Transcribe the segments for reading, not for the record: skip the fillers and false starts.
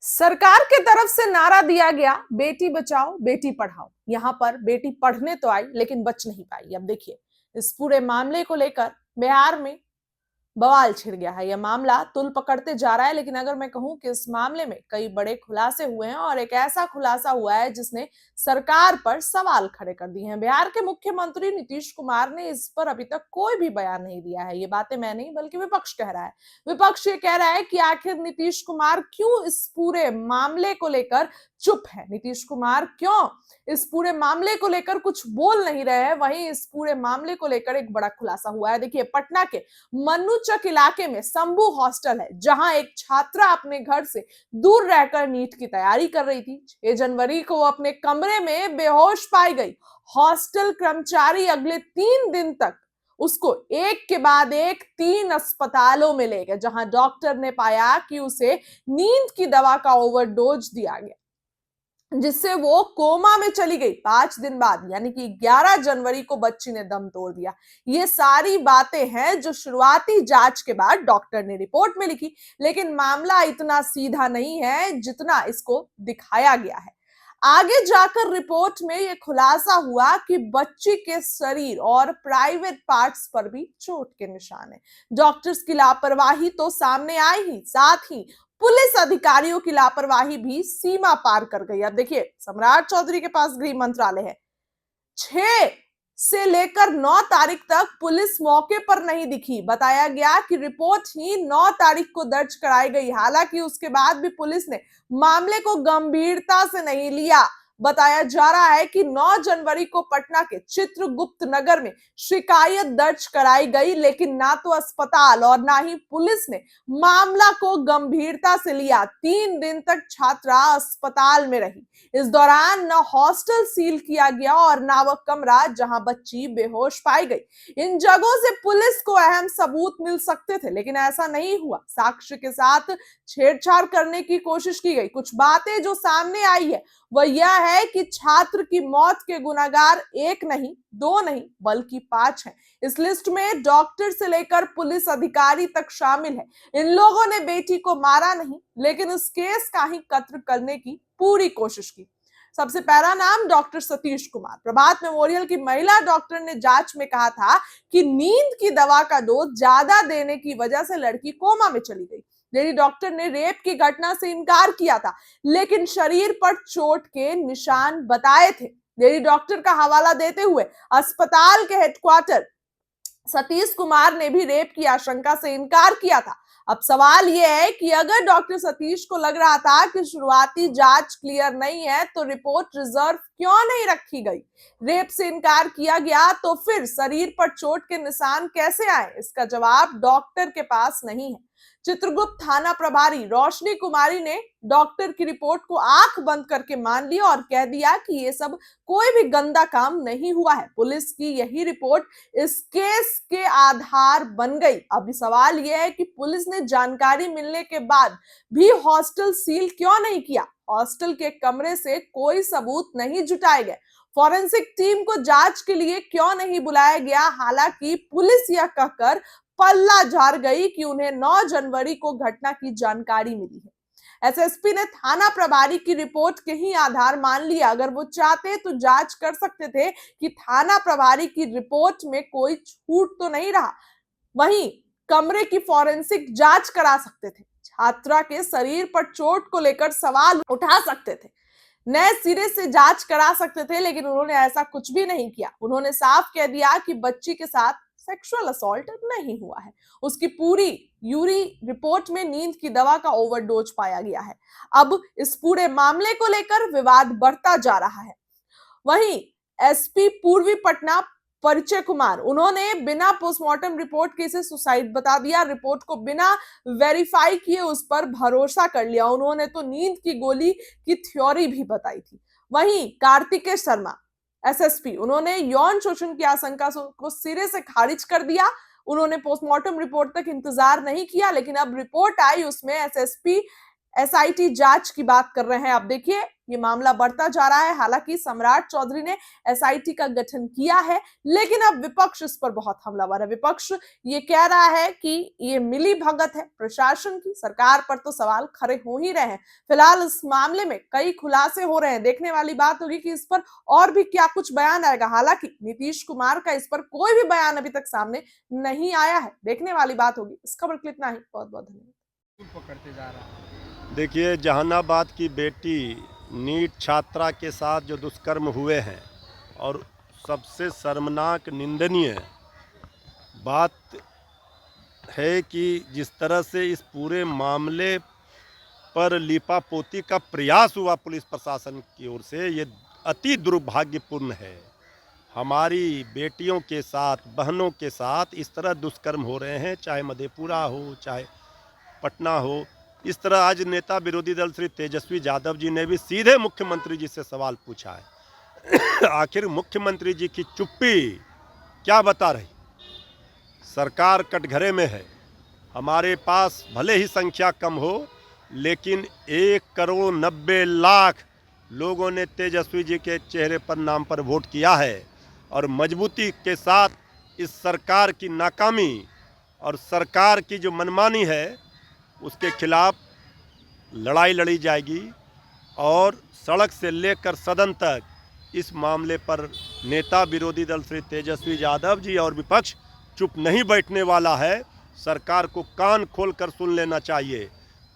सरकार की तरफ से नारा दिया गया बेटी बचाओ बेटी पढ़ाओ। यहां पर बेटी पढ़ने तो आई लेकिन बच नहीं पाई। अब देखिए, इस पूरे मामले को लेकर बिहार में बवाल छिड़ गया है। यह मामला तुल पकड़ते जा रहा है, लेकिन अगर मैं कहूं कि इस मामले में कई बड़े खुलासे हुए हैं और एक ऐसा खुलासा हुआ है जिसने सरकार पर सवाल खड़े कर दिए हैं। बिहार के मुख्यमंत्री नीतीश कुमार ने इस पर अभी तक कोई भी बयान नहीं दिया है। ये बातें मैं नहीं बल्कि विपक्ष कह रहा है। विपक्ष ये कह रहा है कि आखिर नीतीश कुमार क्यों इस पूरे मामले को लेकर चुप है, नीतीश कुमार क्यों इस पूरे मामले को लेकर कुछ बोल नहीं रहे हैं। वहीं इस पूरे मामले को लेकर एक बड़ा खुलासा हुआ है। देखिए, पटना के मन्नूचक इलाके में शंभू हॉस्टल है, जहां एक छात्रा अपने घर से दूर रहकर नीट की तैयारी कर रही थी। 6 जनवरी को वो अपने कमरे में बेहोश पाई गई। हॉस्टल कर्मचारी अगले 3 दिन तक उसको एक के बाद एक 3 अस्पतालों में ले गए, जहां डॉक्टर ने पाया कि उसे नींद की दवा का ओवरडोज दिया गया, जिससे वो कोमा में चली गई। 5 दिन बाद यानी कि 11 जनवरी को बच्ची ने दम तोड़ दिया। ये सारी बातें हैं जो शुरुआती जांच के बाद डॉक्टर ने रिपोर्ट में लिखी, लेकिन मामला इतना सीधा नहीं है जितना इसको दिखाया गया है। आगे जाकर रिपोर्ट में यह खुलासा हुआ कि बच्ची के शरीर और प्राइवेट पार्ट्स पर भी चोट के निशान है। डॉक्टर्स की लापरवाही तो सामने आई ही, साथ ही पुलिस अधिकारियों की लापरवाही भी सीमा पार कर गई। अब देखिए, सम्राट चौधरी के पास गृह मंत्रालय है। 6 से लेकर 9 तारीख तक पुलिस मौके पर नहीं दिखी। बताया गया कि रिपोर्ट ही 9 तारीख को दर्ज कराई गई। हालांकि उसके बाद भी पुलिस ने मामले को गंभीरता से नहीं लिया। बताया जा रहा है कि 9 जनवरी को पटना के चित्रगुप्त नगर में शिकायत दर्ज कराई गई, लेकिन ना तो अस्पताल और ना ही पुलिस ने मामला को गंभीरता से लिया। 3 दिन तक छात्रा अस्पताल में रही। इस दौरान न हॉस्टल सील किया गया और ना वह कमरा जहां बच्ची बेहोश पाई गई। इन जगहों से पुलिस को अहम सबूत मिल सकते थे, लेकिन ऐसा नहीं हुआ। साक्ष्य के साथ छेड़छाड़ करने की कोशिश की गई। कुछ बातें जो सामने आई है वह यह है कि छात्र की मौत के गुनाहगार 1 नहीं, 2 नहीं बल्कि 5 हैं। इस लिस्ट में डॉक्टर से लेकर पुलिस अधिकारी तक शामिल है। इन लोगों ने बेटी को मारा नहीं, लेकिन उस केस का ही कत्ल करने की पूरी कोशिश की। सबसे पहला नाम डॉक्टर सतीश कुमार। प्रभात मेमोरियल की महिला डॉक्टर ने जांच में कहा था कि नींद की दवा का डोज ज्यादा देने की वजह से लड़की कोमा में चली गई। लेडी डॉक्टर ने रेप की घटना से इनकार किया था, लेकिन शरीर पर चोट के निशान बताए थे। लेडी डॉक्टर का हवाला देते हुए अस्पताल के हेडक्वार्टर सतीश कुमार ने भी रेप की आशंका से इनकार किया था। अब सवाल यह है कि अगर डॉक्टर सतीश को लग रहा था कि शुरुआती जांच क्लियर नहीं है, तो रिपोर्ट रिजर्व क्यों नहीं रखी गई? रेप से इनकार किया गया तो फिर शरीर पर चोट के निशान कैसे आए? इसका जवाब डॉक्टर के पास नहीं है। चित्रगुप्त थाना प्रभारी रोशनी कुमारी ने डॉक्टर की रिपोर्ट को आंख बंद करके मान लिया और कह दिया कि ये सब कोई भी गंदा काम नहीं हुआ है। पुलिस की यही रिपोर्ट इस केस के आधार बन गई। अभी सवाल यह है कि पुलिस ने जानकारी मिलने के बाद भी हॉस्टल सील क्यों नहीं किया? हॉस्टल के कमरे से कोई सबूत नहीं जुटाए गए। फॉरेंसिक टीम को जांच के लिए क्यों नहीं बुलाया गया? हालांकि पुलिस यह कहकर पल्ला झाड़ गई कि उन्हें 9 जनवरी को घटना की जानकारी मिली है। एसएसपी ने थाना प्रभारी की रिपोर्ट के ही आधार मान लिया। अगर वो चाहते तो जांच कर सकते थे कि थाना प्रभारी की रिपोर्ट में कोई छूट तो नहीं रहा। वहीं कमरे की फॉरेंसिक जांच करा सकते थे। छात्रा के शरीर पर चोट को लेकर सवाल उठा सकते थे। नए सिरे से जांच करा सकते थे, लेकिन उन्होंने ऐसा कुछ भी नहीं किया। उन्होंने साफ कह दिया कि बच्ची के साथ सेक्सुअल असॉल्ट नहीं हुआ है। उसकी पूरी यूरी रिपोर्ट में नींद की दवा का ओवरडोज पाया गया है। अब इस पूरे मामले को लेकर विवाद बढ़ता जा रहा है। वहीं एसपी पूर्वी पटना परिचय कुमार, उन्होंने बिना पोस्टमार्टम रिपोर्ट के इसे सुसाइड बता दिया। रिपोर्ट को बिना वेरीफाई किए उस पर भरोसा कर लिया। उन्होंने तो नींद की गोली की थ्योरी भी बताई थी। वहीं कार्तिकेय शर्मा एसएसपी, उन्होंने यौन शोषण की आशंका को सिरे से खारिज कर दिया। उन्होंने पोस्टमार्टम रिपोर्ट तक इंतजार नहीं किया, लेकिन अब रिपोर्ट आई उसमें एसएसपी एसआईटी जांच की बात कर रहे हैं। अब देखिए, ये मामला बढ़ता जा रहा है। हालांकि सम्राट चौधरी ने एसआईटी का गठन किया है, लेकिन अब विपक्ष इस पर बहुत हमलावर है। विपक्ष ये कह रहा है कि ये मिली भगत है प्रशासन की, सरकार पर तो सवाल खड़े हो ही रहे हैं। फिलहाल इस मामले में कई खुलासे हो रहे हैं, देखने वाली बात होगी कि इस पर और भी क्या कुछ बयान आएगा। हालांकि नीतीश कुमार का इस पर कोई भी बयान अभी तक सामने नहीं आया है, देखने वाली बात होगी। इस खबर के लिए इतना ही, बहुत बहुत धन्यवाद। पकड़ते जा रहा है। देखिए, जहानाबाद की बेटी नीट छात्रा के साथ जो दुष्कर्म हुए हैं और सबसे शर्मनाक निंदनीय बात है कि जिस तरह से इस पूरे मामले पर लीपापोती का प्रयास हुआ पुलिस प्रशासन की ओर से, ये अति दुर्भाग्यपूर्ण है। हमारी बेटियों के साथ, बहनों के साथ इस तरह दुष्कर्म हो रहे हैं, चाहे मधेपुरा हो, चाहे पटना हो। इस तरह आज नेता विरोधी दल श्री तेजस्वी यादव जी ने भी सीधे मुख्यमंत्री जी से सवाल पूछा है आखिर मुख्यमंत्री जी की चुप्पी क्या बता रही? सरकार कटघरे में है। हमारे पास भले ही संख्या कम हो, लेकिन 1,90,00,000 लोगों ने तेजस्वी जी के चेहरे पर, नाम पर वोट किया है और मजबूती के साथ इस सरकार की नाकामी और सरकार की जो मनमानी है उसके खिलाफ लड़ाई लड़ी जाएगी और सड़क से लेकर सदन तक इस मामले पर नेता विरोधी दल श्री तेजस्वी यादव जी और विपक्ष चुप नहीं बैठने वाला है। सरकार को कान खोलकर सुन लेना चाहिए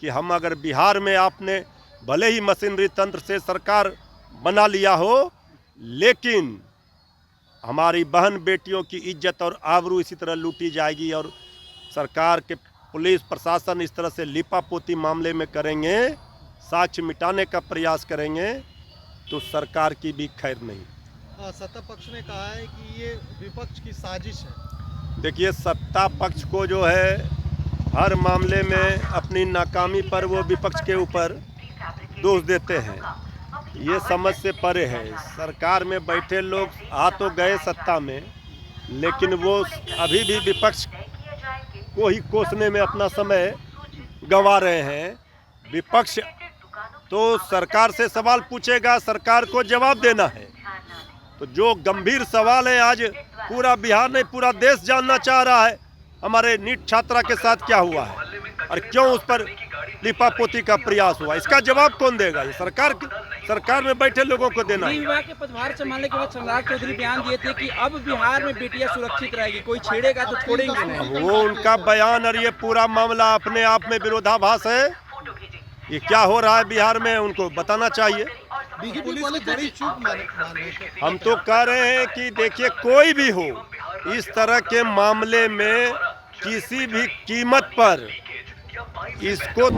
कि हम अगर बिहार में आपने भले ही मशीनरी तंत्र से सरकार बना लिया हो, लेकिन हमारी बहन बेटियों की इज्जत और आबरू इसी तरह लूटी जाएगी और सरकार के पुलिस प्रशासन इस तरह से लिपापोती मामले में करेंगे, साक्ष्य मिटाने का प्रयास करेंगे, तो सरकार की भी खैर नहीं। सत्ता पक्ष ने कहा है कि ये विपक्ष की साजिश है। देखिए, सत्ता पक्ष को जो है हर मामले में अपनी नाकामी पर वो विपक्ष के ऊपर दोष देते हैं। ये समझ से परे है। सरकार में बैठे लोग आ तो गए सत्ता में, लेकिन वो अभी भी विपक्ष को ही कोसने में अपना समय गंवा रहे हैं। विपक्ष तो सरकार से सवाल पूछेगा, सरकार को जवाब देना है। तो जो गंभीर सवाल है, आज पूरा बिहार नहीं पूरा देश जानना चाह रहा है हमारे नीट छात्रा के साथ क्या हुआ है और क्यों उस पर लिपापोती का प्रयास हुआ। इसका जवाब कौन देगा? ये सरकार में बैठे लोगों को देना है। विभाग के पदभार संभालने के बाद सम्राट चौधरी बयान दिए थे कि अब बिहार में बेटियां सुरक्षित रहेगी, कोई छेड़ेगा तो छोड़ेंगे नहीं। वो उनका बयान और ये पूरा मामला अपने आप में विरोधाभास है। ये क्या हो रहा है बिहार में, उनको बताना चाहिए। हम तो कह रहे हैं कि देखिए, कोई भी हो, इस तरह के मामले में किसी भी कीमत पर इसको